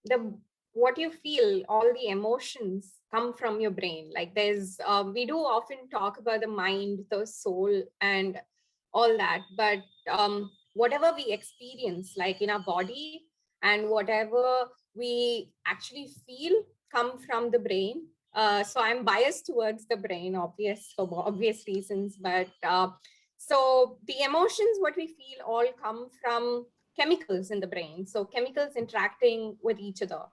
the what you feel, all the emotions come from your brain. Like there's we do often talk about the mind, the soul, and all that, but whatever we experience like in our body and whatever we actually feel come from the brain. So I'm biased towards the brain, for obvious reasons, but so the emotions, what we feel, all come from chemicals in the brain. So chemicals interacting with each other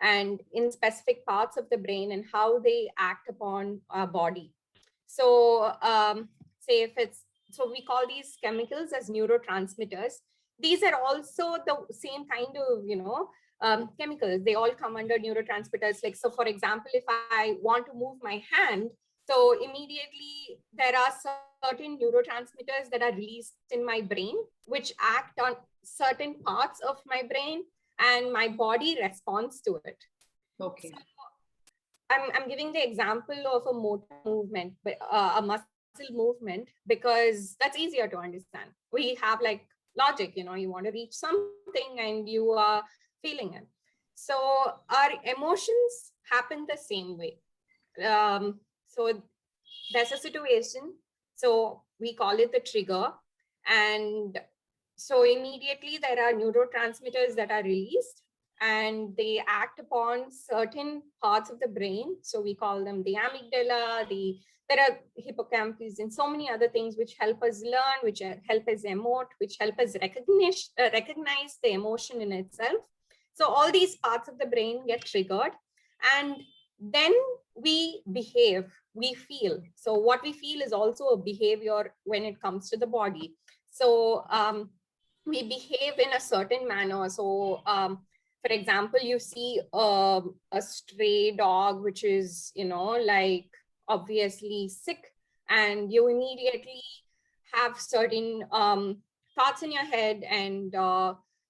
and in specific parts of the brain and how they act upon our body. So say if it's, so we call these chemicals as neurotransmitters. These are also the same kind of, chemicals. They all come under neurotransmitters. Like, so for example, if I want to move my hand, so immediately there are certain neurotransmitters that are released in my brain, which act on certain parts of my brain, and my body responds to it. Okay. So I'm giving the example of a motor movement, a muscle movement, because that's easier to understand. We have like logic, you want to reach something and you are feeling it. So our emotions happen the same way. So there's a situation, so we call it the trigger, and so immediately there are neurotransmitters that are released and they act upon certain parts of the brain. So we call them the amygdala, there are hippocampus and so many other things which help us learn, which help us emote, which help us recognize the emotion in itself. So all these parts of the brain get triggered, and then we behave, we feel. So what we feel is also a behavior when it comes to the body. So we behave in a certain manner. So for example, you see a stray dog which is, like obviously sick, and you immediately have certain thoughts in your head, and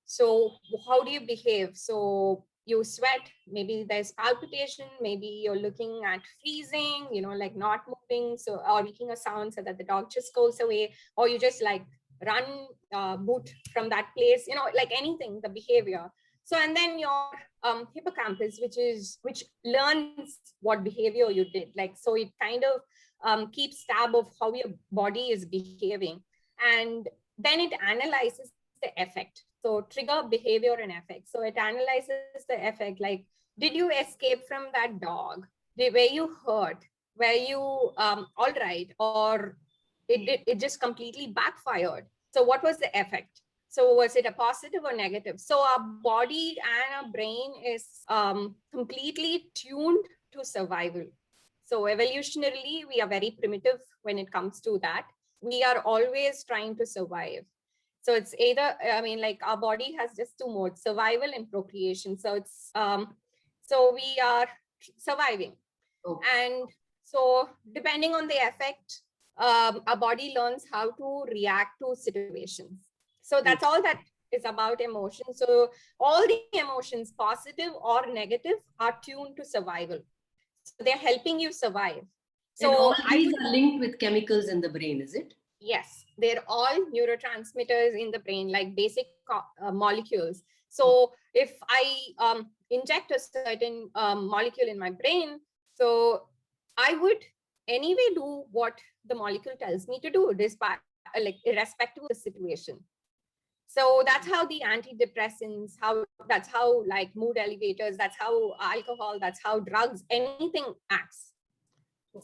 so how do you behave? So you sweat, maybe there's palpitation, maybe you're looking at freezing, like not moving, so, or making a sound so that the dog just goes away, or you just like run, boot from that place, like anything, the behavior. So, and then your hippocampus, which learns what behavior you did, like, so it kind of keeps tab of how your body is behaving, and then it analyzes the effect. So trigger, behavior, and effect. So it analyzes the effect, like, did you escape from that dog? Were you hurt? Were you all right? Or it just completely backfired? So what was the effect? So was it a positive or negative? So our body and our brain is completely tuned to survival. So evolutionarily, we are very primitive when it comes to that. We are always trying to survive. So it's either, I mean, like our body has just two modes, survival and procreation. So it's, so we are surviving. Okay. And so depending on the effect, our body learns how to react to situations. So that's all that is about emotion. So all the emotions, positive or negative, are tuned to survival. So they're helping you survive. And all So I these would, are linked with chemicals in the brain, is it? yes, they're all neurotransmitters in the brain, like basic molecules. So if I inject a certain molecule in my brain, so I would anyway do what the molecule tells me to do, despite, like, irrespective of the situation. So that's how the antidepressants, that's how like mood elevators, that's how alcohol, that's how drugs, anything acts. Okay.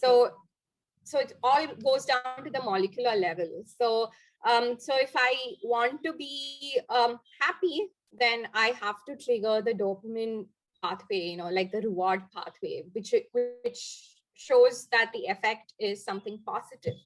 So it all goes down to the molecular level. So if I want to be happy, then I have to trigger the dopamine pathway, like the reward pathway, which shows that the effect is something positive.